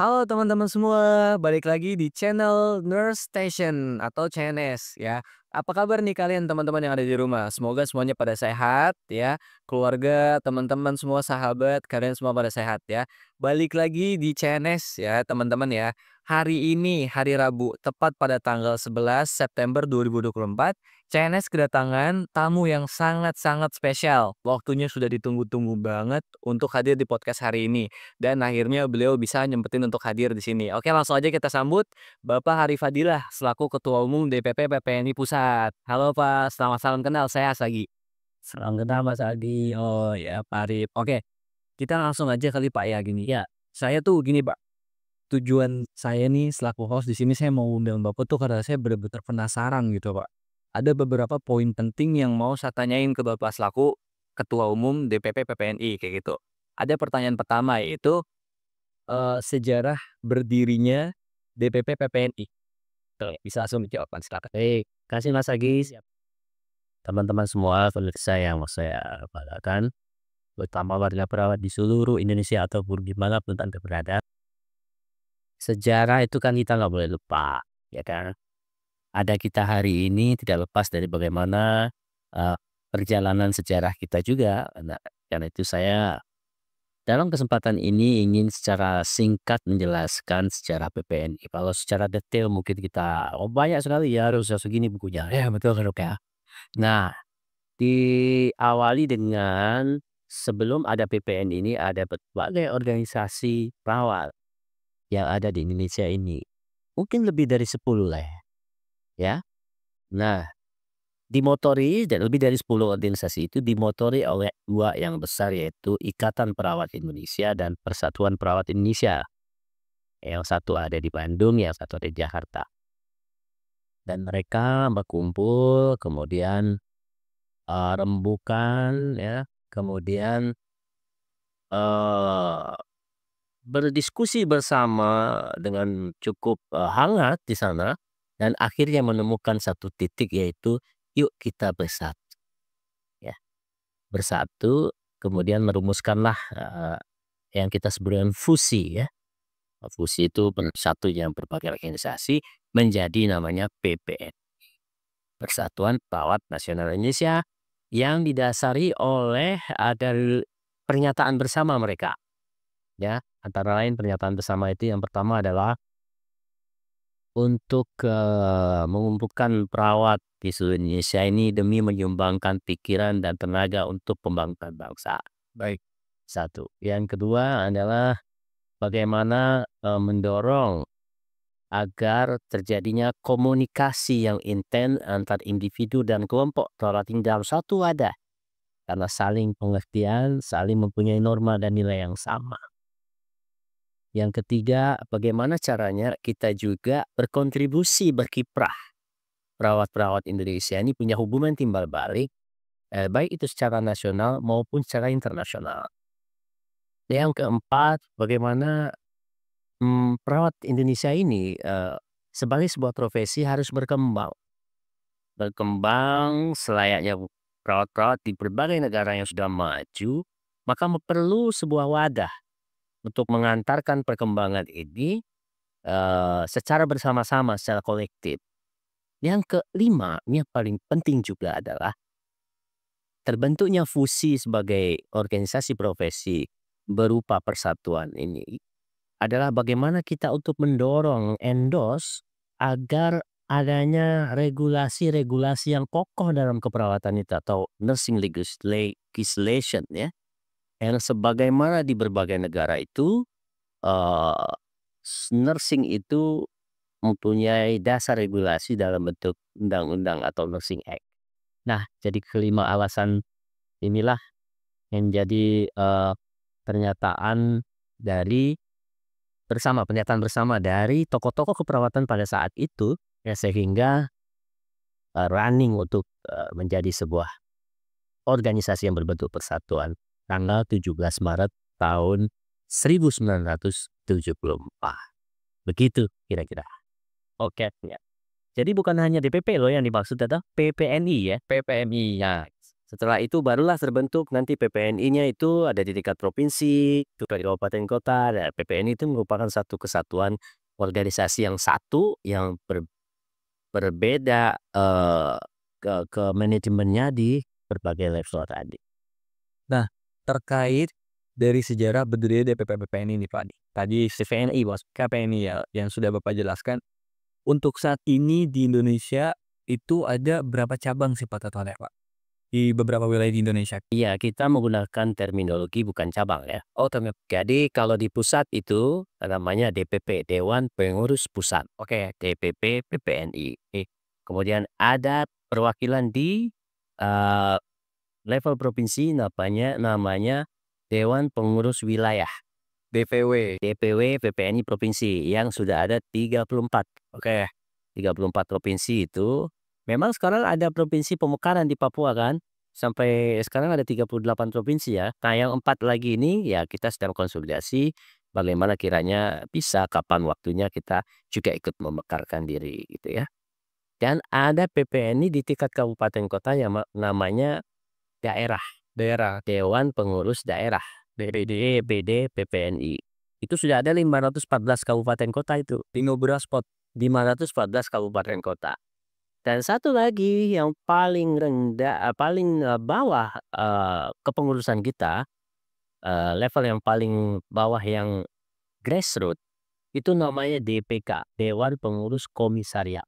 Halo teman-teman semua, balik lagi di channel Nurse Station atau CNS ya. Apa kabar nih kalian teman-teman yang ada di rumah? Semoga semuanya pada sehat ya. Keluarga, teman-teman semua, sahabat, kalian semua pada sehat ya. Balik lagi di CNS ya teman-teman ya. Hari ini hari Rabu, tepat pada tanggal 11 September 2024, CNS kedatangan tamu yang sangat-sangat spesial. Waktunya sudah ditunggu-tunggu banget untuk hadir di podcast hari ini. Dan akhirnya beliau bisa nyempetin untuk hadir di sini. Oke, langsung aja kita sambut Bapak Hari Fadilah selaku Ketua Umum DPP PPNI Pusat. Halo Pak, selamat salam kenal, saya Asagi. Salam kenal Mas Aldi. Oh ya Pak Arif. Oke, kita langsung aja kali Pak ya gini. Ya, Saya tuh gini Pak, tujuan saya nih selaku host di sini saya mau undang Bapak tuh karena saya benar-benar penasaran gitu Pak. Ada beberapa poin penting yang mau saya tanyain ke Bapak selaku Ketua Umum DPP PPNI kayak gitu. Ada pertanyaan pertama yaitu sejarah berdirinya DPP PPNI. Tuh, bisa langsung dijawab Mas, silakan. baik. Kasih Mas Aldi. Siap. Teman-teman semua pemirsa yang mau saya banggakan, terutama warga perawat di seluruh Indonesia ataupun dimanapun Anda berada. Sejarah itu kan kita nggak boleh lupa, ya kan? Ada kita hari ini tidak lepas dari bagaimana eh, perjalanan sejarah kita juga. Nah, karena itu saya dalam kesempatan ini ingin secara singkat menjelaskan sejarah PPNI. Kalau secara detail mungkin kita banyak sekali ya harus segini bukunya. Ya betul kan, Dok, ya. Nah, diawali dengan sebelum ada PPN ini ada berbagai organisasi perawat yang ada di Indonesia ini. Mungkin lebih dari 10 lah ya. Nah, dimotori dan lebih dari 10 organisasi itu dimotori oleh dua yang besar yaitu Ikatan Perawat Indonesia dan Persatuan Perawat Indonesia. Yang satu ada di Bandung, yang satu ada di Jakarta. Dan mereka berkumpul kemudian rembukan ya, kemudian eh berdiskusi bersama dengan cukup hangat di sana dan akhirnya menemukan satu titik yaitu yuk kita bersatu ya. Bersatu kemudian merumuskanlah yang kita sebut dengan fusi ya. Fusi itu satunya berbagai organisasi menjadi namanya PPN. Persatuan Perawat Nasional Indonesia yang didasari oleh ada pernyataan bersama mereka ya, antara lain pernyataan bersama itu yang pertama adalah untuk mengumpulkan perawat di seluruh Indonesia ini demi menyumbangkan pikiran dan tenaga untuk pembangunan bangsa. Baik. Satu. Yang kedua adalah bagaimana mendorong agar terjadinya komunikasi yang intens antar individu dan kelompok perawat ini dalam satu wadah karena saling pengertian, saling mempunyai norma dan nilai yang sama. Yang ketiga, bagaimana caranya kita juga berkontribusi, berkiprah. Perawat-perawat Indonesia ini punya hubungan timbal balik, baik itu secara nasional maupun secara internasional. Yang keempat, bagaimana perawat Indonesia ini sebagai sebuah profesi harus berkembang. Berkembang selayaknya perawat-perawat di berbagai negara yang sudah maju, maka perlu sebuah wadah untuk mengantarkan perkembangan ini secara bersama-sama, secara kolektif. Yang kelima, ini yang paling penting juga adalah terbentuknya fusi sebagai organisasi profesi berupa persatuan ini adalah bagaimana kita untuk mendorong, endorse agar adanya regulasi-regulasi yang kokoh dalam keperawatan itu atau nursing legislation ya, yang sebagaimana di berbagai negara itu eh, nursing itu mempunyai dasar regulasi dalam bentuk undang-undang atau Nursing Act. Nah, jadi kelima alasan inilah yang jadi pernyataan dari pernyataan bersama dari tokoh-tokoh keperawatan pada saat itu ya sehingga running untuk menjadi sebuah organisasi yang berbentuk persatuan tanggal 17 Maret tahun 1974. Begitu kira-kira. Oke, ya. Jadi bukan hanya DPP loh yang dimaksud atau PPNI ya. PPNI ya. Setelah itu barulah terbentuk nanti PPNI-nya itu ada di tingkat provinsi, itu dari kabupaten kota. Nah, PPNI itu merupakan satu kesatuan organisasi yang satu yang berbeda ke manajemennya di berbagai level tadi. Nah, terkait dari sejarah berdirinya DPP-PPNI nih Pak, tadi CVNI Bos. KPNI ya yang sudah Bapak jelaskan, untuk saat ini di Indonesia itu ada berapa cabang sih Pak totalnya Pak? Di beberapa wilayah di Indonesia? Iya, kita menggunakan terminologi bukan cabang ya. Oh ternyata Jadi kalau di pusat itu namanya DPP, Dewan Pengurus Pusat. oke, DPP PPNI. Kemudian ada perwakilan di eh, level provinsi namanya Dewan Pengurus Wilayah. DPW, DPW PPNI provinsi yang sudah ada 34. oke. 34 provinsi itu. Memang sekarang ada provinsi pemekaran di Papua kan. Sampai sekarang ada 38 provinsi ya. Nah, yang 4 lagi ini ya kita sedang konsolidasi bagaimana kiranya bisa kapan waktunya kita juga ikut memekarkan diri gitu ya. Dan ada PPNI di tingkat kabupaten kota yang namanya daerah, Daerah, Dewan Pengurus Daerah, DPD PPNI. Itu sudah ada 514 kabupaten kota itu. 15 spot. 514 kabupaten kota. Dan satu lagi yang paling rendah, paling bawah kepengurusan kita, level yang paling bawah yang grassroots itu namanya DPK, Dewan Pengurus Komisariat.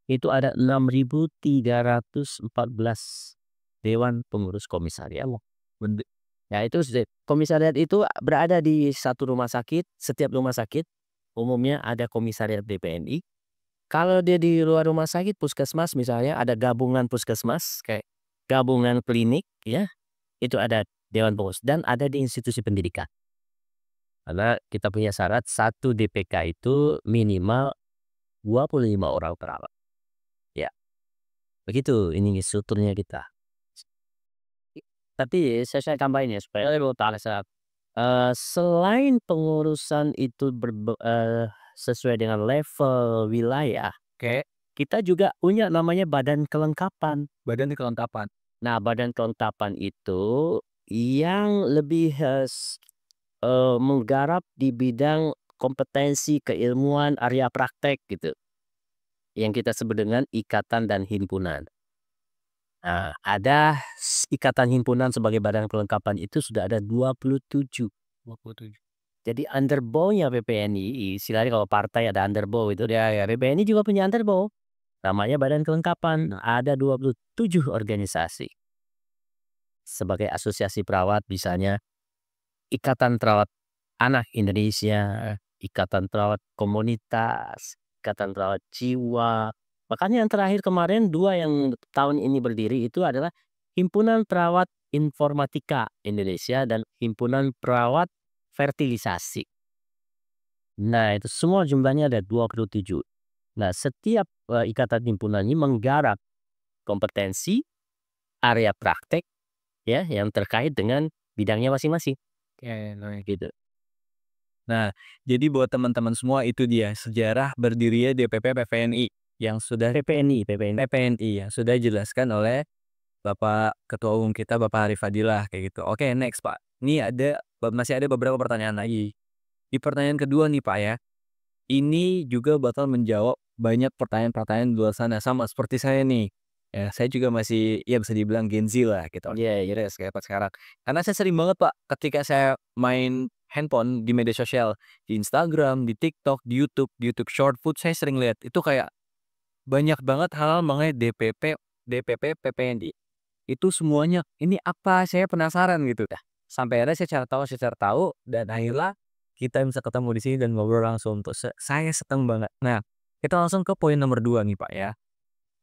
Itu ada 6.314 Dewan Pengurus Komisariat. Bende- Ya itu komisariat itu berada di satu rumah sakit, setiap rumah sakit umumnya ada komisariat DPNI. Kalau dia di luar rumah sakit, puskesmas misalnya, ada gabungan puskesmas, kayak gabungan klinik, ya, itu ada Dewan Pengurus. Dan ada di institusi pendidikan. Karena kita punya syarat, satu DPK itu minimal 25 orang perawat. Ya, begitu ini strukturnya kita. Tapi saya tambahin ya, supaya lo tahu selain pengurusan itu sesuai dengan level wilayah, Oke, kita juga punya namanya badan kelengkapan. badan kelengkapan. Nah, badan kelengkapan itu yang lebih menggarap di bidang kompetensi, keilmuan, area praktek gitu. Yang kita sebut dengan ikatan dan himpunan. Nah, ada ikatan himpunan sebagai badan kelengkapan itu sudah ada 27. 27. Jadi underbow-nya PPNI, istilahnya kalau partai ada underbow itu, ya PPNI juga punya underbow. Namanya Badan Kelengkapan. Ada 27 organisasi. Sebagai asosiasi perawat misalnya Ikatan Perawat Anak Indonesia, Ikatan Perawat Komunitas, Ikatan Perawat Jiwa. Makanya yang terakhir kemarin 2 yang tahun ini berdiri itu adalah Himpunan Perawat Informatika Indonesia dan Himpunan Perawat Fertilisasi. Nah, itu semua jumlahnya ada 27. Nah, setiap ikatan himpunan ini menggarap kompetensi, area praktek ya yang terkait dengan bidangnya masing-masing Oke, nice. gitu. Nah, jadi buat teman-teman semua itu dia sejarah berdirinya DPP PPNI yang sudah PPNI. PPNI yang sudah dijelaskan oleh Bapak Ketua Umum kita Bapak Arif Fadilah kayak gitu. Oke, next Pak. Ini masih ada beberapa pertanyaan lagi. Di pertanyaan kedua nih Pak ya. Ini juga bakal menjawab banyak pertanyaan-pertanyaan di luar sana sama seperti saya nih. Ya, saya juga masih ya bisa dibilang Gen Z lah gitu. Iya, iya. Jadi kayak Pak sekarang. Karena saya sering banget Pak ketika saya main handphone di media sosial, di Instagram, di TikTok, di YouTube Short Food saya sering lihat itu kayak banyak banget hal-hal mengenai DPP, PPNI. Itu semuanya ini apa? Saya penasaran gitu dah. Sampai akhirnya saya cari tahu dan akhirnya kita bisa ketemu di sini dan ngobrol langsung untuk saya seneng banget. Nah, kita langsung ke poin nomor 2 nih Pak ya.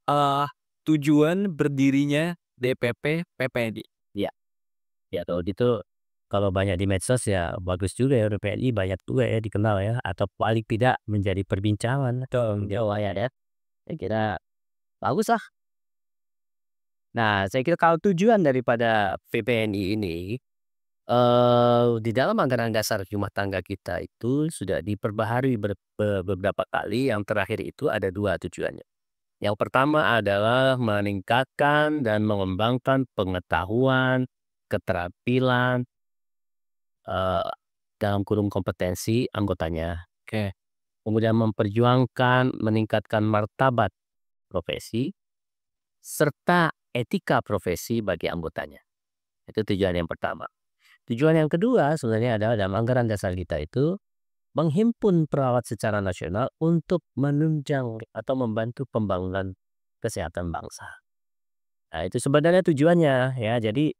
Eh tujuan berdirinya DPP PPNI. Iya, ya kalau gitu kalau banyak di medsos ya bagus juga ya PPNI banyak juga ya dikenal ya atau paling tidak menjadi perbincangan Betul. Jawa ya. Saya kira bagus lah. Nah, saya kira kalau tujuan daripada PPNI ini di dalam anggaran dasar rumah tangga kita itu sudah diperbaharui beberapa kali, yang terakhir itu ada 2 tujuannya. Yang pertama adalah meningkatkan dan mengembangkan pengetahuan, keterampilan, eee, dalam kurung kompetensi anggotanya. Oke. Kemudian memperjuangkan, meningkatkan martabat profesi, serta etika profesi bagi anggotanya. Itu tujuan yang pertama. Tujuan yang kedua sebenarnya adalah dalam anggaran dasar kita itu menghimpun perawat secara nasional untuk menunjang atau membantu pembangunan kesehatan bangsa. Nah, itu sebenarnya tujuannya ya. Jadi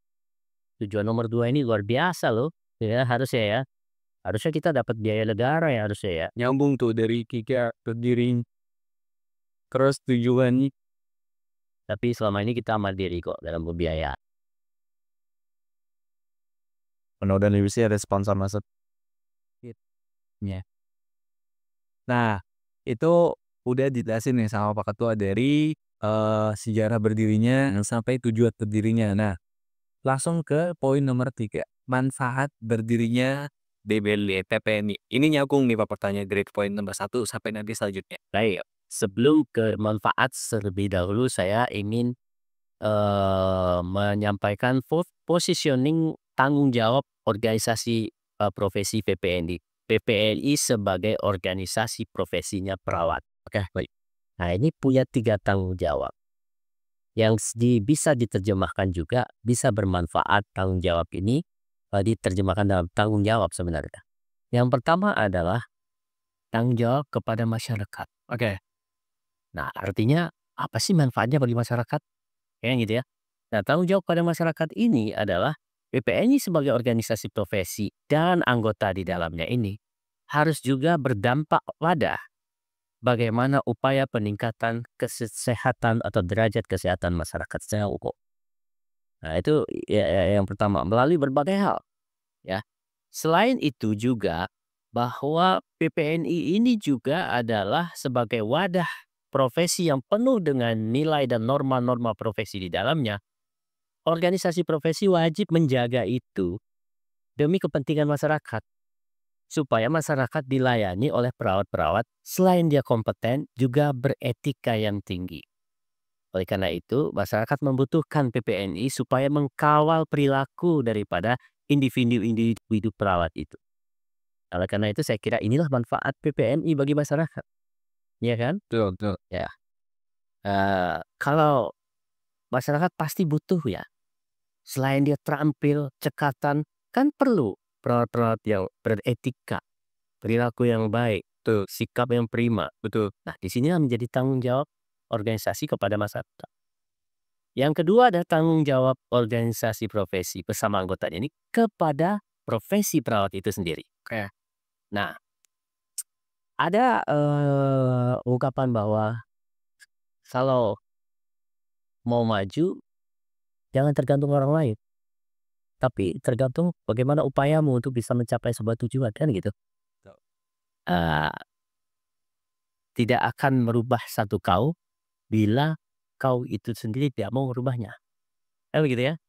tujuan nomor 2 ini luar biasa loh, ya harusnya ya. Harusnya kita dapat biaya negara ya harusnya ya. Nyambung tuh dari Kika ke Giring. Terus tujuannya Tapi selama ini kita mandiri kok dalam pembiayaan. mudah-mudahan bisa ada sponsor masuk. Ya. Nah, itu udah dijelasin nih sama Pak Ketua dari sejarah berdirinya sampai tujuan berdirinya. Nah, langsung ke poin nomor 3, manfaat berdirinya DBLI PPNI. Ini nyambung nih Pak pertanyaan dari poin nomor 1 sampai nanti selanjutnya. Baik, sebelum ke manfaat terlebih dahulu saya ingin menyampaikan positioning tanggung jawab organisasi, profesi PPNI. PPNI sebagai organisasi profesinya perawat. Oke, baik. Nah, ini punya 3 tanggung jawab yang bisa diterjemahkan juga, bisa bermanfaat tanggung jawab ini, diterjemahkan dalam tanggung jawab sebenarnya. Yang pertama adalah tanggung jawab kepada masyarakat. Oke. Nah, artinya apa sih manfaatnya bagi masyarakat? Kayak gitu ya. Nah, tanggung jawab pada masyarakat ini adalah BPNI sebagai organisasi profesi dan anggota di dalamnya ini harus juga berdampak pada bagaimana upaya peningkatan kesehatan atau derajat kesehatan masyarakat secara umum. Nah, itu yang pertama melalui berbagai hal ya. Selain itu juga bahwa PPNI ini juga adalah sebagai wadah profesi yang penuh dengan nilai dan norma-norma profesi di dalamnya. Organisasi profesi wajib menjaga itu demi kepentingan masyarakat, supaya masyarakat dilayani oleh perawat-perawat selain dia kompeten juga beretika yang tinggi. Oleh karena itu, masyarakat membutuhkan PPNI supaya mengkawal perilaku daripada individu-individu perawat itu. Oleh karena itu saya kira inilah manfaat PPNI bagi masyarakat, ya kan? Betul, betul. Ya, kalau masyarakat pasti butuh ya. Selain dia terampil, cekatan, kan perlu perawat-perawat yang beretika, perilaku yang baik, Betul, sikap yang prima. betul. Nah, di sinilah menjadi tanggung jawab organisasi kepada masyarakat. Yang kedua adalah tanggung jawab organisasi profesi bersama anggotanya ini kepada profesi perawat itu sendiri. Oke. Nah, ada ungkapan bahwa kalau mau maju jangan tergantung orang lain, tapi tergantung bagaimana upayamu untuk bisa mencapai sebuah tujuan kan gitu. Betul. Eee, Tidak akan merubah satu kau bila kau itu sendiri tidak mau merubahnya. Kan begitu ya?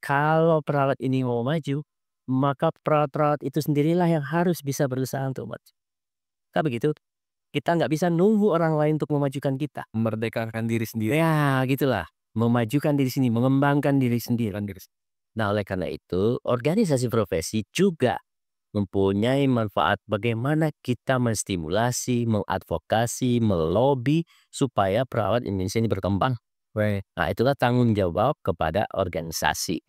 Kalau perawat ini mau maju, maka perawat-perawat itu sendirilah yang harus bisa berusaha untuk maju. Kan begitu? Kita nggak bisa nunggu orang lain untuk memajukan kita. Memerdekakan diri sendiri. Ya, gitulah. Memajukan diri sendiri, mengembangkan diri sendiri. Nah, oleh karena itu, organisasi profesi juga mempunyai manfaat bagaimana kita menstimulasi, mengadvokasi, melobi supaya perawat Indonesia ini berkembang. Baik. Nah, itulah tanggung jawab kepada organisasi,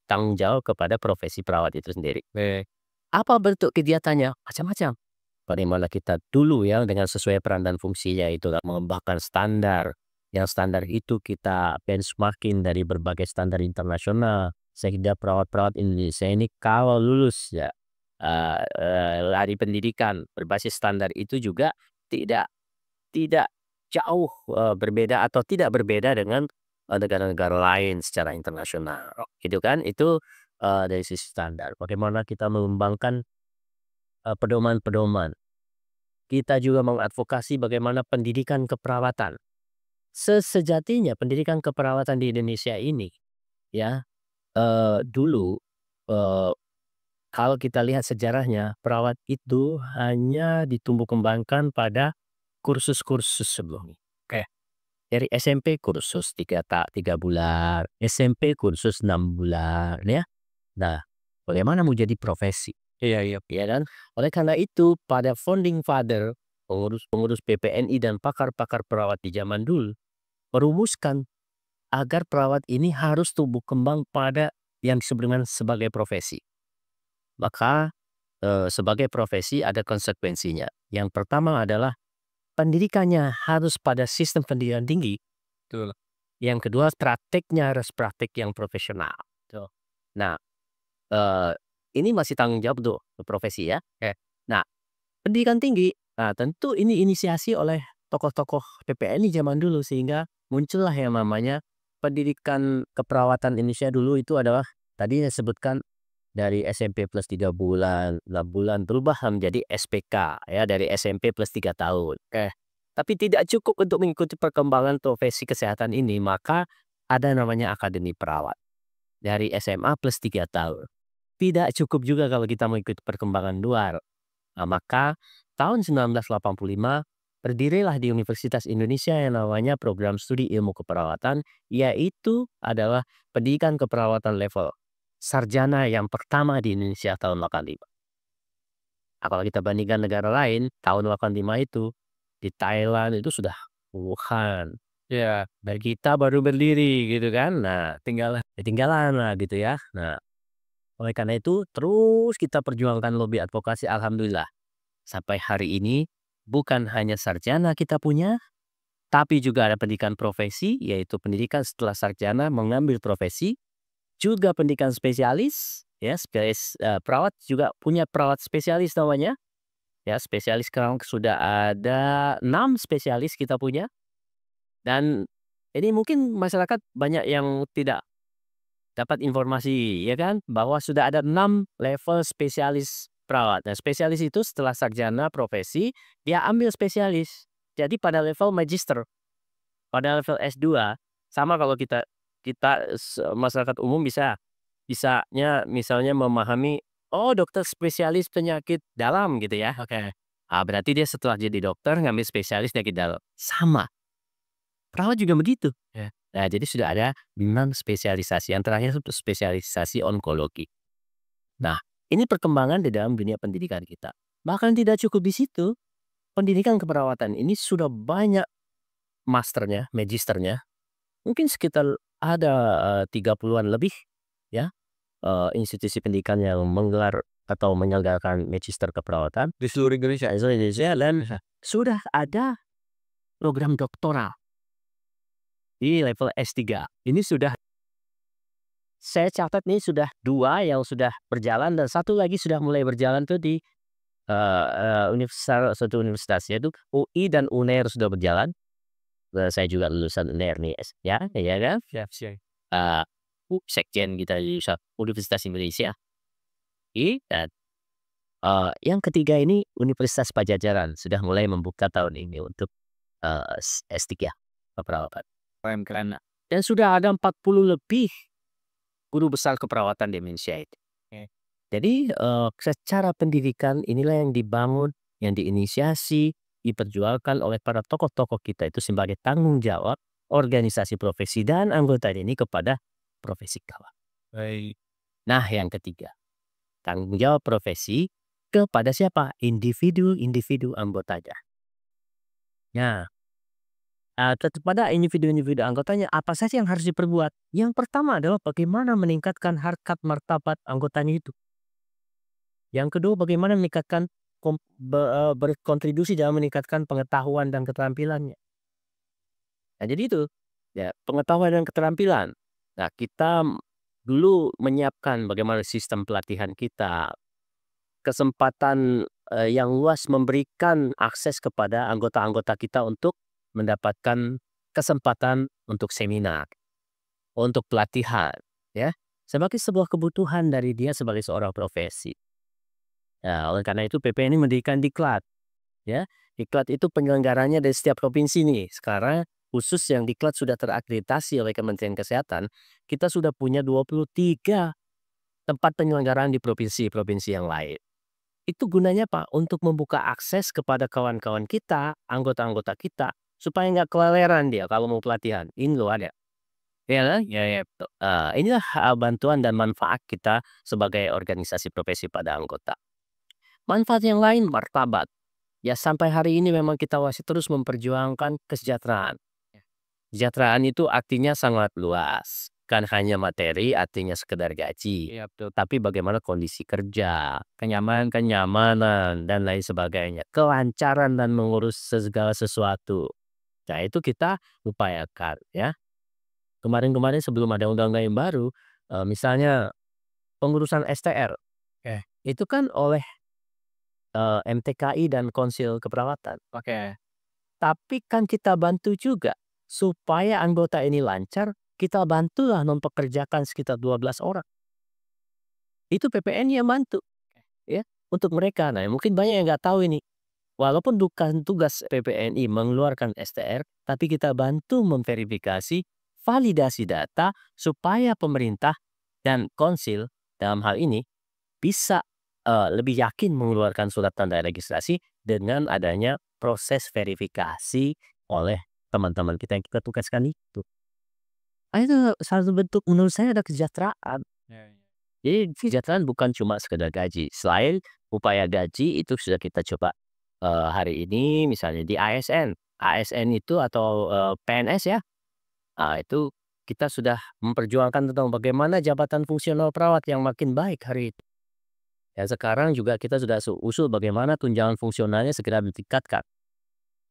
tanggung jawab kepada profesi perawat itu sendiri. Baik. Apa bentuk kegiatannya? Macam-macam. Bagaimana kita dulu ya dengan sesuai peran dan fungsinya itu mengembangkan standar. Yang standar itu kita benchmarking dari berbagai standar internasional sehingga perawat-perawat Indonesia ini kalau lulus ya dari pendidikan berbasis standar itu juga tidak tidak jauh berbeda atau tidak berbeda dengan negara-negara lain secara internasional. Gitu kan? Itu dari sisi standar. Bagaimana kita mengembangkan pedoman-pedoman. Kita juga mengadvokasi bagaimana pendidikan keperawatan. Sejatinya pendidikan keperawatan di Indonesia ini ya, dulu, eee, kalau kita lihat sejarahnya perawat itu hanya ditumbuh kembangkan pada kursus-kursus sebelumnya. Oke. Dari SMP kursus 3 bulan, SMP kursus 6 bulan ya. Nah, bagaimana mau jadi profesi? Iya iya. Ya kan? Oleh karena itu pada founding father, pengurus-pengurus PPNI dan pakar-pakar perawat di zaman dulu merumuskan agar perawat ini harus tumbuh kembang pada yang disebut dengan sebagai profesi. Maka sebagai profesi ada konsekuensinya. Yang pertama adalah pendidikannya harus pada sistem pendidikan tinggi. Betul. Yang kedua prakteknya harus praktek yang profesional. Tuh. Nah, eee, ini masih tanggung jawab tuh profesi ya. Nah, pendidikan tinggi, nah tentu ini inisiasi oleh tokoh-tokoh PPNI zaman dulu sehingga muncullah yang namanya pendidikan keperawatan Indonesia dulu itu adalah tadi saya sebutkan dari SMP plus 3 bulan, 6 bulan berubah menjadi SPK ya dari SMP plus 3 tahun. Tapi tidak cukup untuk mengikuti perkembangan profesi kesehatan ini, maka ada namanya akademi perawat dari SMA plus 3 tahun. Tidak cukup juga kalau kita mengikuti perkembangan luar. Nah, maka tahun 1985 berdirilah di Universitas Indonesia yang namanya program studi ilmu keperawatan, yaitu adalah pendidikan keperawatan level sarjana yang pertama di Indonesia tahun 85. Nah, kalau kita bandingkan negara lain, tahun 85 itu di Thailand itu sudah puluhan. Iya. Dan kita baru berdiri gitu kan. Nah, ketinggalan lah gitu ya. Nah, oleh karena itu terus kita perjuangkan lobby advokasi alhamdulillah. Sampai hari ini bukan hanya sarjana kita punya, tapi juga ada pendidikan profesi, yaitu pendidikan setelah sarjana mengambil profesi, juga pendidikan spesialis, ya perawat juga punya perawat spesialis namanya, ya spesialis sekarang sudah ada 6 spesialis kita punya, dan ini mungkin masyarakat banyak yang tidak dapat informasi ya kan, bahwa sudah ada 6 level spesialis perawat. Nah, spesialis itu setelah sarjana profesi, dia ambil spesialis. Jadi pada level magister, pada level S2, sama kalau kita kita masyarakat umum bisanya misalnya memahami, oh dokter spesialis penyakit dalam gitu ya, oke. Ah, berarti dia setelah jadi dokter ngambil spesialis penyakit dalam. Sama, perawat juga begitu. Ya. Nah, jadi sudah ada 6 spesialisasi, yang terakhir itu spesialisasi onkologi. Nah, ini perkembangan di dalam dunia pendidikan kita. Bahkan tidak cukup di situ, pendidikan keperawatan ini sudah banyak masternya, magisternya, mungkin sekitar ada 30-an lebih ya, institusi pendidikan yang menggelar atau menyelenggarakan magister keperawatan Di seluruh Indonesia? di seluruh Indonesia dan sudah ada program doktoral di level S3. Ini sudah saya catat nih sudah 2 yang sudah berjalan dan satu lagi sudah mulai berjalan tuh di, satu universitas yaitu UI dan UNER sudah berjalan. Saya juga lulusan UNER nih ya kan, Siap siap. eee, sekjen kita di Universitas Indonesia. Dan, yang ketiga ini Universitas Pajajaran sudah mulai membuka tahun ini untuk, S3 keperawatan. Keren keren. Dan sudah ada 40 lebih guru besar keperawatan di Indonesia itu. Oke. Jadi, secara pendidikan inilah yang dibangun, yang diinisiasi, diperjuangkan oleh para tokoh-tokoh kita itu sebagai tanggung jawab organisasi profesi dan anggota ini kepada profesi kawan. Baik. Nah, yang ketiga, tanggung jawab profesi kepada siapa? Individu-individu anggotanya. Nah, kepada individu-individu anggotanya apa saja yang harus diperbuat? Yang pertama adalah bagaimana meningkatkan harkat martabat anggotanya itu. Yang kedua bagaimana meningkatkan berkontribusi dalam meningkatkan pengetahuan dan keterampilannya. Nah, jadi itu, ya pengetahuan dan keterampilan. Nah, kita dulu menyiapkan bagaimana sistem pelatihan kita, kesempatan, yang luas memberikan akses kepada anggota-anggota kita untuk mendapatkan kesempatan untuk seminar, untuk pelatihan, ya, sebagai sebuah kebutuhan dari dia sebagai seorang profesi. Nah, oleh karena itu PPNI mendirikan Diklat, ya. Diklat itu penyelenggaranya dari setiap provinsi nih. Sekarang khusus yang Diklat sudah terakreditasi oleh Kementerian Kesehatan, kita sudah punya 23 tempat penyelenggaraan di provinsi-provinsi yang lain. Itu gunanya Pak, untuk membuka akses kepada kawan-kawan kita, anggota-anggota kita, supaya nggak keleleran dia kalau mau pelatihan. Ini loh ada. Ya kan? Ya ya, betul. Inilah, bantuan dan manfaat kita sebagai organisasi profesi pada anggota. Manfaat yang lain martabat. Ya sampai hari ini memang kita masih terus memperjuangkan kesejahteraan. Kesejahteraan itu artinya sangat luas. Kan hanya materi artinya sekedar gaji. Iya, betul. Tapi bagaimana kondisi kerja, kenyamanan, dan lain sebagainya. Kelancaran dan mengurus segala sesuatu. Nah itu kita upayakan ya. Kemarin-kemarin sebelum ada undang-undang yang baru, misalnya pengurusan STR, Oke itu kan oleh, MTKI dan Konsil Keperawatan. oke. Tapi kan kita bantu juga supaya anggota ini lancar, kita bantulah mempekerjakan sekitar 12 orang. Itu PPN yang bantu ya, untuk mereka. Nah, mungkin banyak yang nggak tahu ini. Walaupun bukan tugas PPNI mengeluarkan STR, tapi kita bantu memverifikasi validasi data supaya pemerintah dan konsil dalam hal ini bisa, lebih yakin mengeluarkan surat tanda registrasi dengan adanya proses verifikasi oleh teman-teman kita yang kita tugaskan itu. Itu salah satu bentuk menurut saya ada kesejahteraan. Ya ya. Jadi kesejahteraan bukan cuma sekedar gaji. Selain upaya gaji itu sudah kita coba, hari ini misalnya di ASN. ASN itu atau, PNS ya, itu kita sudah memperjuangkan tentang bagaimana jabatan fungsional perawat yang makin baik hari ini. Ya sekarang juga kita sudah usul bagaimana tunjangan fungsionalnya segera ditingkatkan.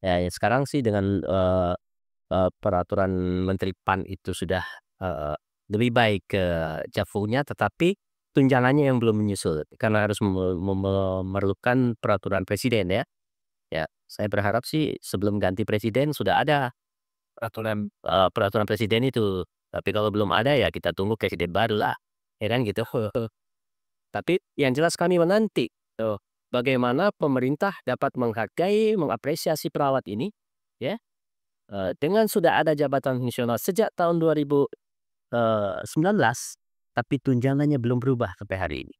Ya sekarang sih dengan, peraturan Menteri PAN itu sudah, eee, lebih baik ke Jafonya, tetapi tunjangannya yang belum menyusul karena harus memerlukan peraturan presiden ya. Ya saya berharap sih sebelum ganti presiden sudah ada peraturan, peraturan presiden itu. Tapi kalau belum ada ya kita tunggu presiden baru lah, ya kan gitu. Tapi yang jelas kami menanti, tuh, bagaimana pemerintah dapat menghargai, mengapresiasi perawat ini, ya, dengan sudah ada jabatan fungsional sejak tahun 2019, tapi tunjangannya belum berubah sampai hari ini.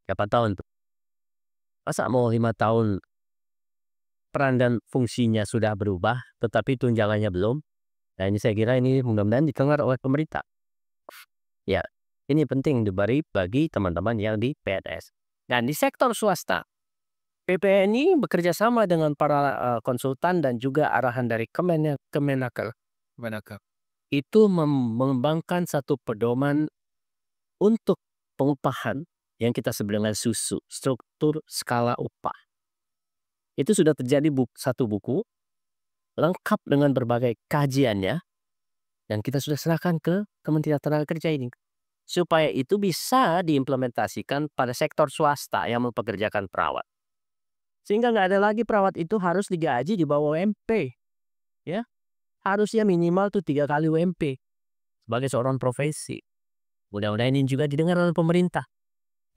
Berapa tahun tuh? Masa mau 5 tahun peran dan fungsinya sudah berubah, tetapi tunjangannya belum? Nah ini saya kira ini mudah-mudahan didengar oleh pemerintah. Ya, ini penting bagi teman-teman yang di PNS. Dan di sektor swasta, PPNI bekerja sama dengan para, konsultan dan juga arahan dari Kemenaker, Gimana, Kak? itu mengembangkan satu pedoman untuk pengupahan yang kita sebut dengan SUSU, struktur skala upah. Itu sudah terjadi satu buku, lengkap dengan berbagai kajiannya, dan kita sudah serahkan ke Kementerian Tenaga Kerja ini. Supaya itu bisa diimplementasikan pada sektor swasta yang mempekerjakan perawat. Sehingga nggak ada lagi perawat itu harus digaji di bawah UMP. Ya, harusnya minimal tuh 3 kali UMP sebagai seorang profesi. Mudah-mudahan ini juga didengar oleh pemerintah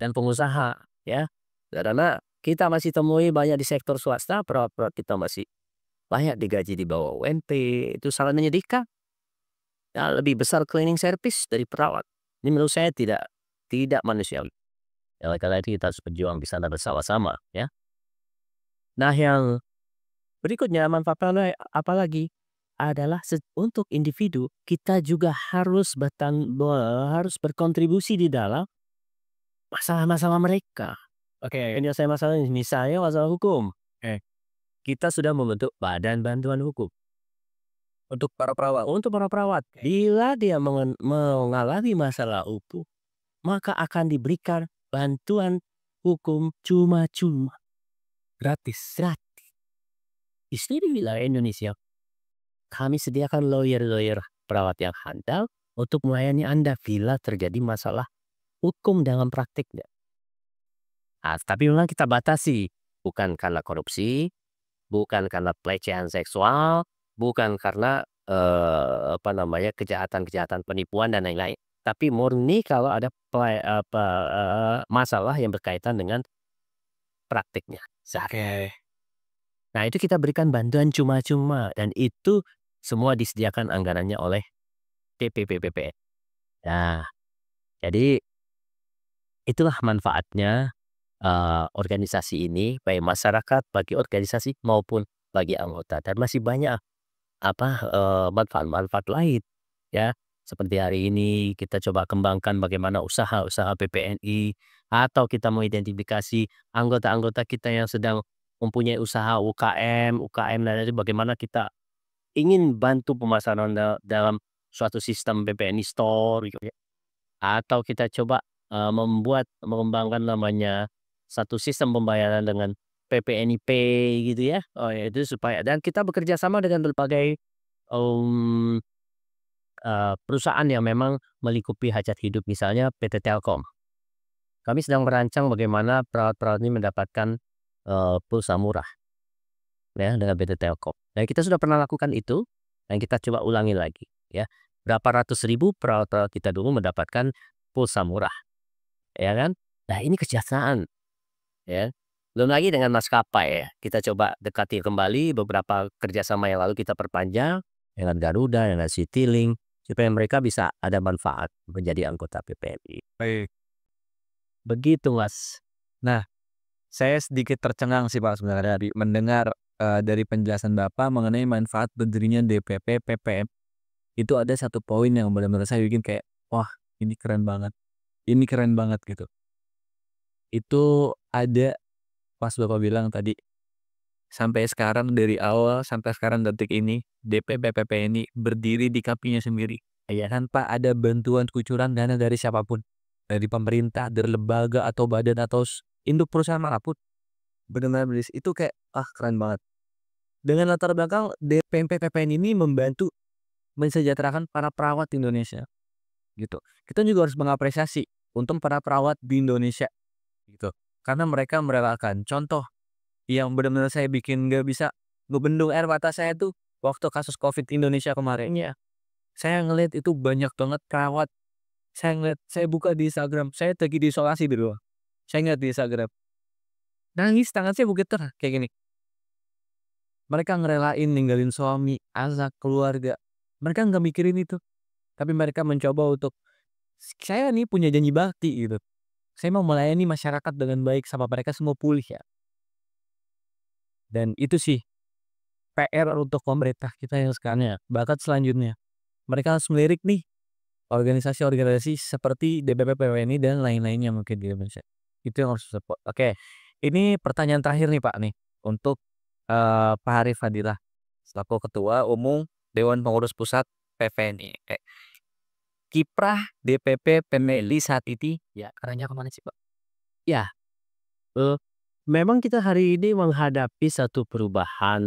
dan pengusaha ya. Karena kita masih temui banyak di sektor swasta perawat-perawat kita masih layak digaji di bawah UMP, itu sangat menyedihkan. Ya, lebih besar cleaning service dari perawat. Ini menurut saya tidak manusiawi. Ya, oleh karena itu kita harus berjuang di sana bersama-sama ya. Nah yang berikutnya manfaatnya apalagi adalah untuk individu kita juga harus berkontribusi di dalam masalah-masalah mereka. Oke Penyelesaian masalah misalnya masalah hukum. oke. Kita sudah membentuk badan bantuan hukum Untuk para perawat? untuk para perawat. Bila dia mengalami masalah hukum, maka akan diberikan bantuan hukum cuma-cuma, Gratis? gratis. Di seluruh wilayah Indonesia, kami sediakan lawyer-lawyer perawat yang handal untuk melayani Anda bila terjadi masalah hukum dalam praktiknya. Tapi memang kita batasi, bukan karena korupsi, bukan karena pelecehan seksual, bukan karena kejahatan-kejahatan penipuan dan lain-lain. Tapi murni kalau ada masalah yang berkaitan dengan praktiknya sehari. Oke. Nah itu kita berikan bantuan cuma-cuma dan itu semua disediakan anggarannya oleh TPPPPN. Nah jadi itulah manfaatnya organisasi ini, baik masyarakat, bagi organisasi maupun bagi anggota dan masih banyak manfaat-manfaat lain, ya. Seperti hari ini kita coba kembangkan bagaimana usaha-usaha PPNI, atau kita mengidentifikasi anggota-anggota kita yang sedang mempunyai usaha UKM dan itu bagaimana kita ingin bantu pemasaran dalam suatu sistem PPNI Store gitu ya. Atau kita coba, mengembangkan namanya satu sistem pembayaran dengan PPNI Pay gitu ya. Oh ya itu supaya dan kita bekerja sama dengan berbagai, mmm, perusahaan yang memang melingkupi hajat hidup misalnya PT Telkom. Kami sedang merancang bagaimana perawat-perawat ini mendapatkan, pulsa murah ya dengan PT Telkom. Dan kita sudah pernah lakukan itu dan kita coba ulangi lagi ya. Berapa ratus ribu perawat-perawat kita dulu mendapatkan pulsa murah, ya kan. Nah ini kesejahteraan ya. Belum lagi dengan maskapai ya, kita coba dekati kembali beberapa kerjasama yang lalu kita perpanjang dengan Garuda, dengan Citylink, supaya mereka bisa ada manfaat menjadi anggota PPNI. Baik. Begitu Mas. Nah, saya sedikit tercengang sih Pak sebenarnya mendengar, dari penjelasan Bapak mengenai manfaat berdirinya DPP PPM. Itu ada satu poin yang benar-benar saya bikin kayak, "Wah, ini keren banget," gitu. Itu ada pas Bapak bilang tadi, sampai sekarang dari awal sampai sekarang detik ini, DPP PPNI berdiri di kakinya sendiri, ya tanpa ada bantuan kucuran dana dari siapapun. Dari pemerintah, dari lembaga atau badan atau induk perusahaan manapun. Benar-benar itu kayak, ah keren banget. Dengan latar belakang DPP PPN ini membantu mensejahterakan para perawat di Indonesia, gitu. Kita juga harus mengapresiasi untuk para perawat di Indonesia, gitu. Karena mereka merelakan. Contoh yang benar-benar saya bikin nggak bisa ngebendung air mata saya tuh waktu kasus COVID Indonesia kemarin ya. Saya ngelihat itu banyak banget perawat. Saya buka di Instagram, saya lagi diisolasi di rumah. Saya ngeliat di Instagram, nangis tangan saya bergetar kayak gini. Mereka ngerelain ninggalin suami, anak, keluarga. Mereka nggak mikirin itu, tapi mereka mencoba untuk, "Saya nih punya janji bakti," gitu. "Saya mau melayani masyarakat dengan baik sampai mereka semua pulih ya." Dan itu sih PR untuk pemerintah kita yang sekarang ya. Bahkan selanjutnya, mereka harus melirik nih organisasi-organisasi seperti DPP PWNI dan lain-lainnya mungkin di Indonesia. Itu yang harus support. Oke, ini pertanyaan terakhir nih Pak nih, untuk, Pak Harif Fadilah, selaku Ketua Umum Dewan Pengurus Pusat PPNI. Kiprah DPP PPNI saat ini, ya arahnya kemana sih Pak? Ya, eee, memang kita hari ini menghadapi satu perubahan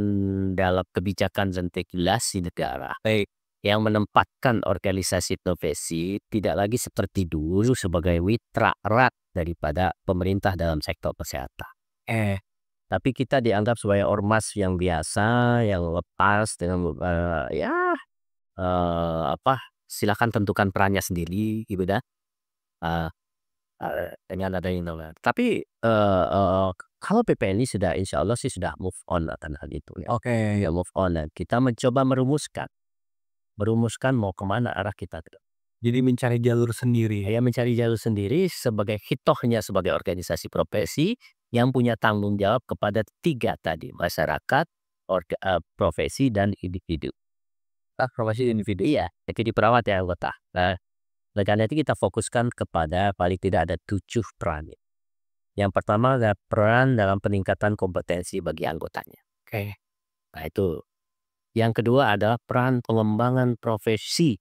dalam kebijakan dan regulasi negara. Baik. Yang menempatkan organisasi profesi tidak lagi seperti dulu sebagai mitra erat daripada pemerintah dalam sektor kesehatan. Eh, Tapi kita dianggap sebagai ormas yang biasa, yang lepas dengan, silakan tentukan perannya sendiri gitu dah, eee dengan adanya tapi, kalau PPNI sudah insya Allah sih sudah move on akan hal itu ya. oke, Ya move on dan kita mencoba merumuskan mau kemana arah kita ke depan. jadi mencari jalur sendiri. Ya mencari jalur sendiri sebagai hitohnya sebagai organisasi profesi yang punya tanggung jawab kepada 3 tadi, masyarakat, profesi, dan individu. Ah, profesi individu. Iya, jadi perawat ya anggota. Nah, oleh karena itu kita fokuskan kepada paling tidak ada 7 peran. Yang pertama adalah peran dalam peningkatan kompetensi bagi anggotanya. Oke. Nah itu. Yang kedua adalah peran pengembangan profesi,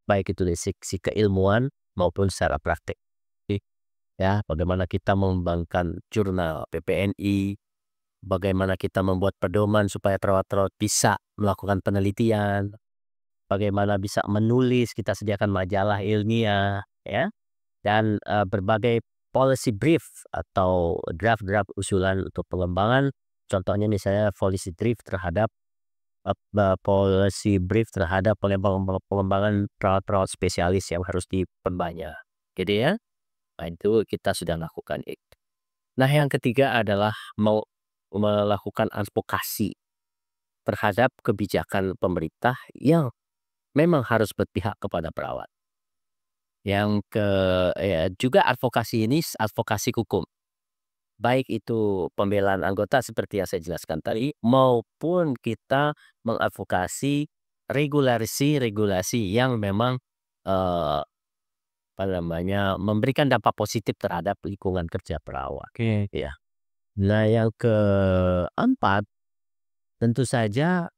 baik itu dari sisi keilmuan maupun secara praktik. Ya, bagaimana kita mengembangkan jurnal PPNI, bagaimana kita membuat pedoman supaya perawat-perawat bisa melakukan penelitian, bagaimana bisa menulis, kita sediakan majalah ilmiah, ya, dan berbagai policy brief atau draft-draft usulan untuk pengembangan. Contohnya misalnya policy brief terhadap pengembangan perawat-perawat spesialis yang harus diperbanyak, gitu ya. Nah itu kita sudah lakukan itu. Nah yang ketiga adalah mau melakukan advokasi terhadap kebijakan pemerintah yang memang harus berpihak kepada perawat. Yang ke ya juga advokasi ini advokasi hukum. baik itu pembelaan anggota seperti yang saya jelaskan tadi, maupun kita mengadvokasi regulasi-regulasi yang memang, eee, apa namanya, memberikan dampak positif terhadap lingkungan kerja perawat, Oke. ya. Nah, yang keempat, tentu saja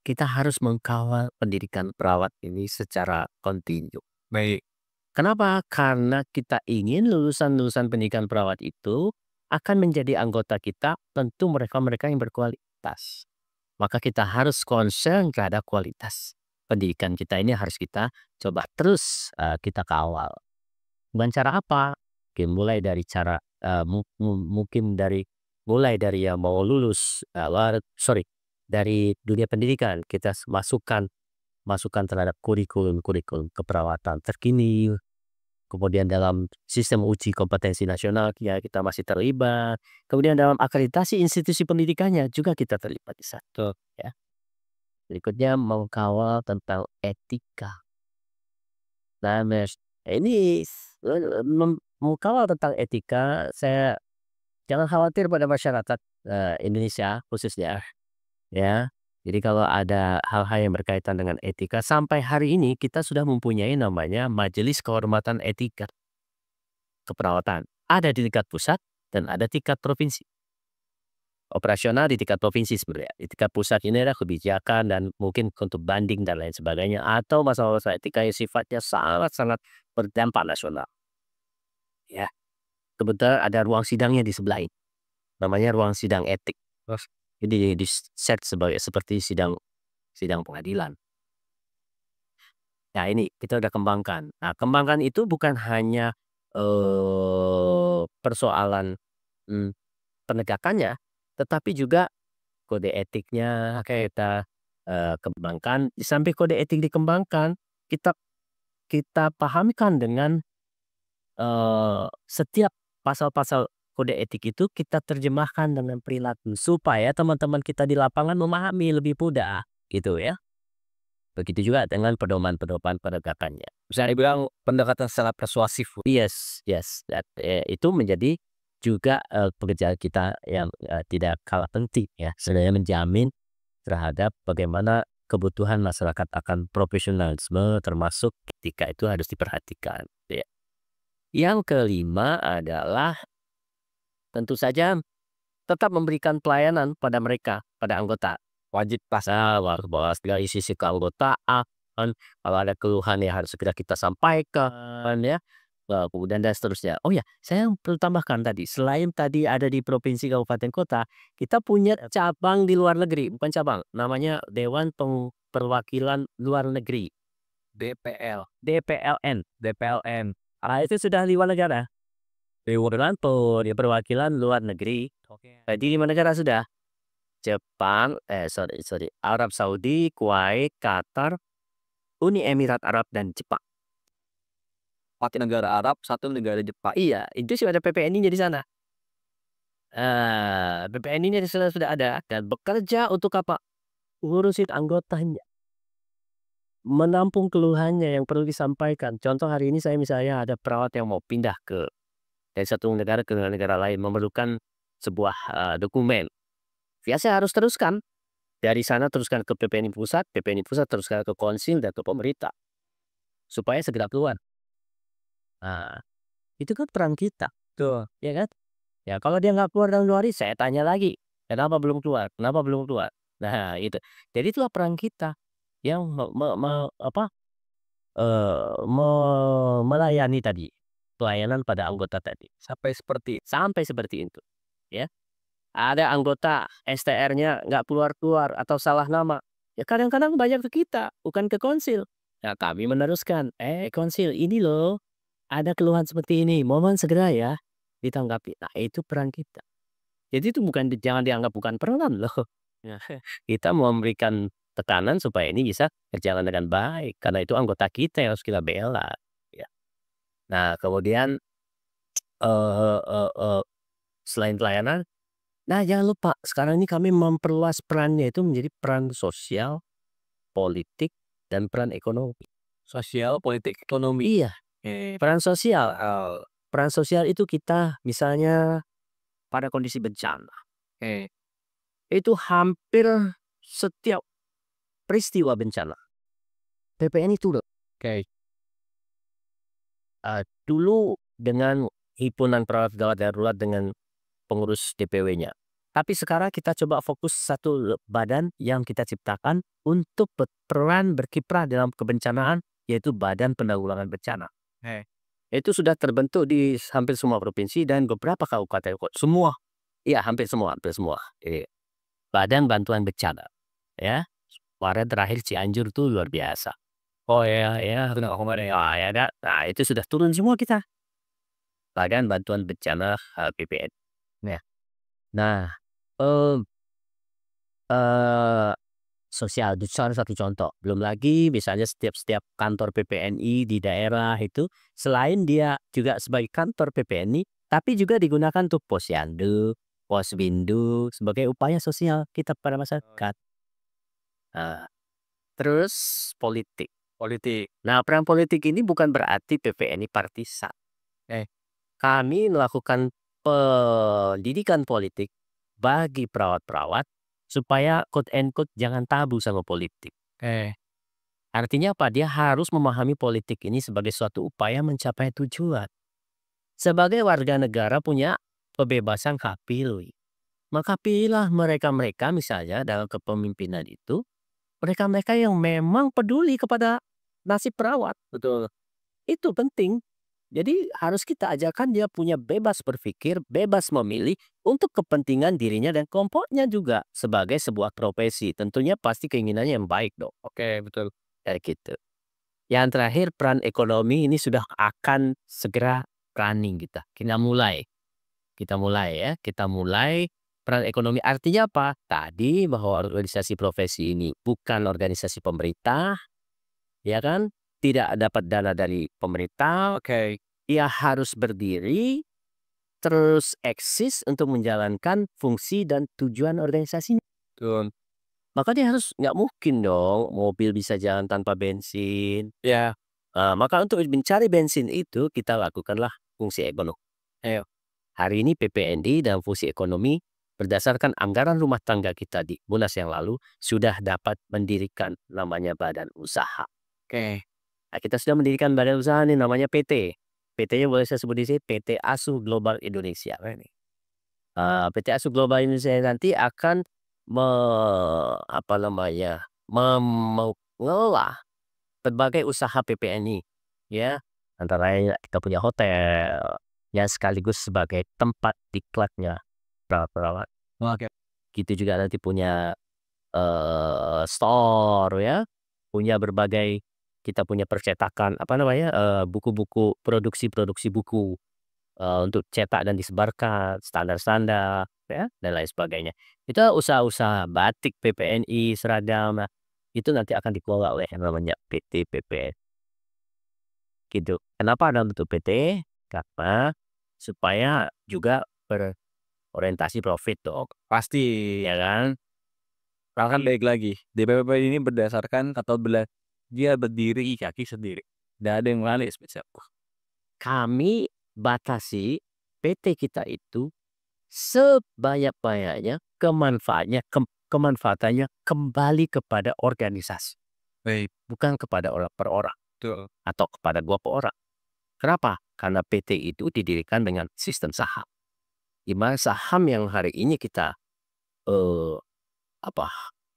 kita harus mengkawal pendidikan perawat ini secara kontinu. Baik. Kenapa? Karena kita ingin lulusan-lulusan pendidikan perawat itu akan menjadi anggota kita, tentu mereka-mereka yang berkualitas. Maka kita harus concern terhadap kualitas pendidikan kita ini harus kita coba terus kita kawal. Dengan cara apa? Mulai dari cara mungkin dari mulai dari yang mau lulus dari dunia pendidikan kita masukkan masukan terhadap kurikulum-kurikulum keperawatan terkini. Kemudian dalam sistem uji kompetensi nasional ya kita masih terlibat. Kemudian dalam akreditasi institusi pendidikannya juga kita terlibat di satu ya. Berikutnya mengkawal tentang etika. Nah, ini mengkawal tentang etika, saya jangan khawatir pada masyarakat Indonesia khususnya ya. Jadi kalau ada hal-hal yang berkaitan dengan etika, sampai hari ini kita sudah mempunyai namanya Majelis Kehormatan Etika Keperawatan. Ada di tingkat pusat dan ada tingkat provinsi. Operasional di tingkat provinsi sebenarnya. Di tingkat pusat ini adalah kebijakan dan mungkin untuk banding dan lain sebagainya. Atau masalah-masalah etika yang sifatnya sangat-sangat berdampak nasional. Ya, kebetulan ada ruang sidangnya di sebelah ini. Namanya ruang sidang etik. Jadi di set sebagai seperti sidang pengadilan. Nah, ini kita udah kembangkan. Nah, kembangkan itu bukan hanya persoalan penegakannya, tetapi juga kode etiknya kita kembangkan. Di samping kode etik dikembangkan, kita kita pahamkan dengan setiap pasal-pasal kode etik itu kita terjemahkan dengan perilaku supaya teman-teman kita di lapangan memahami lebih mudah, gitu ya. Begitu juga dengan pedoman-pedoman penegakannya. Bisa dibilang pendekatan secara persuasif. Yes, yes, itu menjadi juga pekerjaan kita yang tidak kalah penting ya. Sebenarnya menjamin terhadap bagaimana kebutuhan masyarakat akan profesionalisme termasuk ketika itu harus diperhatikan. Ya. Yang kelima adalah tentu saja tetap memberikan pelayanan pada mereka, pada anggota. Wajib pas. Nah, bahas dari sisi keanggotaan, kalau ada keluhan yang harus segera kita sampaikan ya. Kemudian dan seterusnya. Oh ya, saya perlu tambahkan tadi, selain tadi ada di provinsi, kabupaten, kota, kita punya cabang di luar negeri, bukan cabang, namanya Dewan Perwakilan Luar Negeri, DPL. DPLN. DPLN. Itu sudah di luar negara. Dewan Perwakilan Luar Negeri. Oke. Di 5 negara sudah. Jepang, Arab Saudi, Kuwait, Qatar, Uni Emirat Arab, dan Jepang. 4 negara Arab, 1 negara Jepang. Iya, itu sudah ada PPNI-nya di sana. PPNI-nya sudah ada dan bekerja untuk apa? Ngurusin anggotanya. Menampung keluhannya yang perlu disampaikan. Contoh hari ini saya misalnya ada perawat yang mau pindah dari satu negara ke negara lain memerlukan sebuah dokumen. Ya saya harus teruskan. Dari sana teruskan ke PPNI pusat teruskan ke konsil dan ke pemerintah. Supaya segera keluar. Nah, itu kan peran kita. Tuh. Ya kan? Ya kalau dia nggak keluar dalam 2 hari, saya tanya lagi. Kenapa belum keluar? Kenapa belum keluar? Nah, itu. Jadi itulah peran kita yang melayani tadi. Pelayanan pada anggota tadi. Sampai seperti itu. Ya. Ada anggota STR-nya nggak keluar-keluar atau salah nama. Ya kadang-kadang banyak ke kita, bukan ke konsil. Nah, kami meneruskan, konsil ini loh, ada keluhan seperti ini, mohon segera ya ditanggapi. Nah, itu peran kita. Jadi itu jangan dianggap bukan peran loh. Ya, kita mau memberikan tekanan supaya ini bisa berjalan dengan baik, karena itu anggota kita yang harus kita bela. Ya. Nah, kemudian selain pelayanan, nah, jangan lupa sekarang ini kami memperluas perannya itu menjadi peran sosial, politik, dan peran ekonomi. Sosial, politik, ekonomi. Iya, peran sosial. Peran sosial itu kita misalnya pada kondisi bencana. Oke. Itu hampir setiap peristiwa bencana, PPNI turun. Oke. Dulu dengan himpunan perawat gawat darurat dengan pengurus DPW-nya. Tapi sekarang kita coba fokus satu badan yang kita ciptakan untuk berperan berkiprah dalam kebencanaan, yaitu Badan Penanggulangan Bencana. Oke. Itu sudah terbentuk di hampir semua provinsi dan beberapa kabupaten kota. Semua? Iya, hampir semua, hampir semua. Badan Bantuan Bencana, ya. Kemarin terakhir Cianjur tuh luar biasa. Oh ya, ya. Kemarin ya ada. Nah, itu sudah turun semua kita. Badan Bantuan Bencana BPN. Nah, eee eee, sosial itu salah satu contoh. Belum lagi misalnya setiap kantor PPNI di daerah itu, selain dia juga sebagai kantor PPNI, tapi juga digunakan untuk posyandu, posbindu, sebagai upaya sosial kita pada masyarakat. Nah, terus politik. Politik. Nah, peran politik ini bukan berarti PPNI partisan. Eh. Kami melakukan pendidikan politik bagi perawat-perawat supaya quote and quote jangan tabu sama politik. Oke. Artinya apa? Dia harus memahami politik ini sebagai suatu upaya mencapai tujuan. Sebagai warga negara punya kebebasan hak pilih. Maka pilihlah mereka-mereka misalnya dalam kepemimpinan itu, mereka-mereka yang memang peduli kepada nasib perawat. Betul. Itu penting. Jadi harus kita ajarkan dia punya bebas berpikir, bebas memilih untuk kepentingan dirinya dan kelompoknya juga sebagai sebuah profesi. Tentunya pasti keinginannya yang baik dong. Oke, betul. Kayak gitu. Yang terakhir peran ekonomi ini sudah akan segera running kita. Kita mulai ya. Kita mulai peran ekonomi. Artinya apa? Tadi bahwa organisasi profesi ini bukan organisasi pemerintah, ya kan? Tidak dapat dana dari pemerintah. Oke. Ia harus berdiri, terus eksis untuk menjalankan fungsi dan tujuan organisasinya. Betul. Maka dia harus nggak mungkin dong mobil bisa jalan tanpa bensin. Ya. Maka untuk mencari bensin itu kita lakukanlah fungsi ekonomi. Ayo. Hari ini PPNI dan fungsi ekonomi berdasarkan anggaran rumah tangga kita di Munas yang lalu sudah dapat mendirikan namanya badan usaha. Oke. Nah, kita sudah mendirikan badan usaha ini namanya PT. PT-nya boleh saya sebut di sini PT Asuh Global Indonesia. PT Asuh Global Indonesia nanti akan mengelola berbagai usaha PPNI, ya. Antara lain kita punya hotel, yang sekaligus sebagai tempat diklatnya perawat-perawat. Oke. Gitu juga nanti punya store ya, punya berbagai kita punya percetakan buku-buku produksi buku untuk cetak dan disebarkan standar-standar ya dan lain sebagainya. Itu usaha-usaha batik PPNI, seragam, nah, itu nanti akan dikelola oleh yang namanya PT PPN. Gitu. Kenapa ada bentuk PT? Karena supaya juga berorientasi profit dong, Pasti. ya kan? Karena kan balik lagi, DPP ini berdasarkan atau dia berdiri kaki sendiri. Nggak ada yang lain spesial. Kami batasi PT kita itu sebanyak-banyaknya kemanfaatannya kembali kepada organisasi, Baik. bukan kepada orang per orang Betul. atau kepada dua per orang. Kenapa? Karena PT itu didirikan dengan sistem saham. Di mana saham yang hari ini kita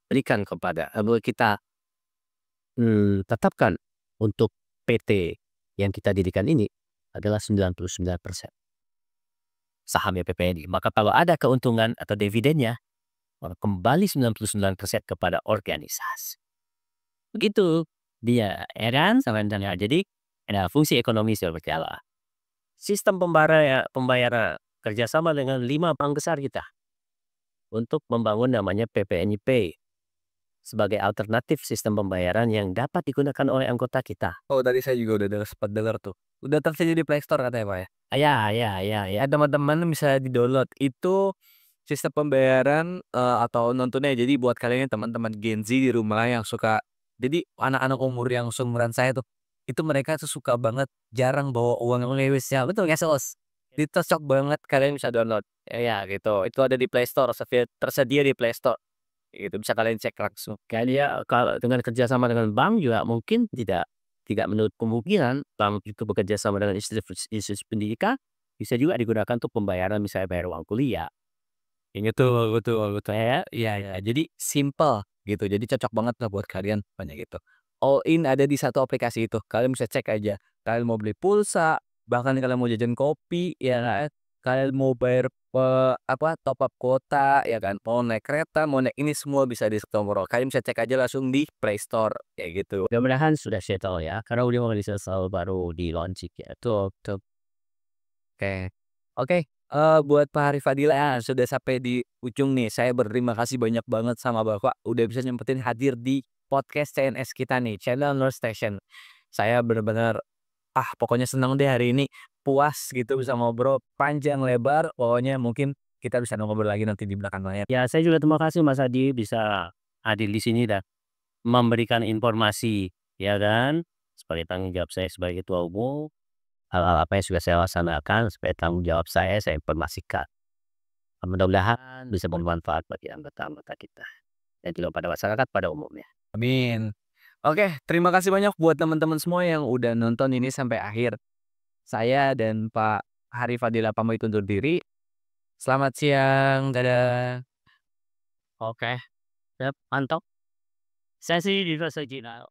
berikan kepada kita tetapkan untuk PT yang kita dirikan ini adalah 99% sahamnya PPNI. Maka kalau ada keuntungan atau dividennya, maka kembali 99% kepada organisasi. Begitu dia, ya kan? Jadi fungsi ekonomi sudah berjalan. Sistem pembayaran kerjasama dengan 5 bank besar kita untuk membangun namanya PPNI Pay sebagai alternatif sistem pembayaran yang dapat digunakan oleh anggota kita. Oh, tadi saya juga udah sempat dengar tuh. Udah tersedia di Play Store katanya, Pak, ya? Ya. Ya, teman-teman bisa di-download. Itu sistem pembayaran atau nontonnya. Jadi buat kalian yang teman-teman Gen Z di rumah yang suka, jadi anak-anak umur yang seumuran saya tuh, itu mereka tuh suka banget jarang bawa uang yang lewis ya. Betul nggak, Sos? Itu cocok banget kalian bisa download. Ya gitu, itu ada di Play Store, tersedia di Play Store, gitu, bisa kalian cek langsung. Kayaknya kalau dengan kerjasama dengan bank juga mungkin tidak menutup kemungkinan bank itu bekerja sama dengan institusi pendidikan, bisa juga digunakan untuk pembayaran misalnya bayar uang kuliah. Betul betul betul, ya, iya iya, jadi simple gitu, jadi cocok banget lah buat kalian, pokoknya gitu. All in ada di satu aplikasi itu, kalian bisa cek aja. Kalian mau beli pulsa, bahkan kalian mau jajan kopi, ya kan, kalian mau bayar, apa, top up kuota, ya kan, mau naik kereta, mau naik ini semua bisa di Sitomporo. Kalian bisa cek aja langsung di Play Store, kayak gitu. Mudah-mudahan sudah settle ya, karena udah mau di-settle baru di-launching ya. Betul betul. Oke. Oke, buat Pak Harif Fadila ya, sudah sampai di ujung nih, saya berterima kasih banyak banget sama Bapak, udah bisa nyempetin hadir di podcast CNS kita nih, Channel Nurse Station. Saya bener-bener, pokoknya seneng deh hari ini, puas gitu bisa ngobrol panjang lebar, pokoknya mungkin kita bisa ngobrol lagi nanti di belakang layar. Ya saya juga terima kasih Mas Adi bisa hadir di sini dan memberikan informasi, ya kan, sebagai tanggung jawab saya sebagai ketua umum, hal-hal apa yang sudah saya laksanakan sebagai tanggung jawab saya informasikan. Mudah-mudahan bisa bermanfaat bagi anggota-anggota kita dan juga pada masyarakat pada umumnya. Amin. Oke, terima kasih banyak buat teman-teman semua yang udah nonton ini sampai akhir. Saya dan Pak Harif Fadila pamit undur diri. Selamat siang, dadah. Oke, siap, mantap. Saya sih di Cina.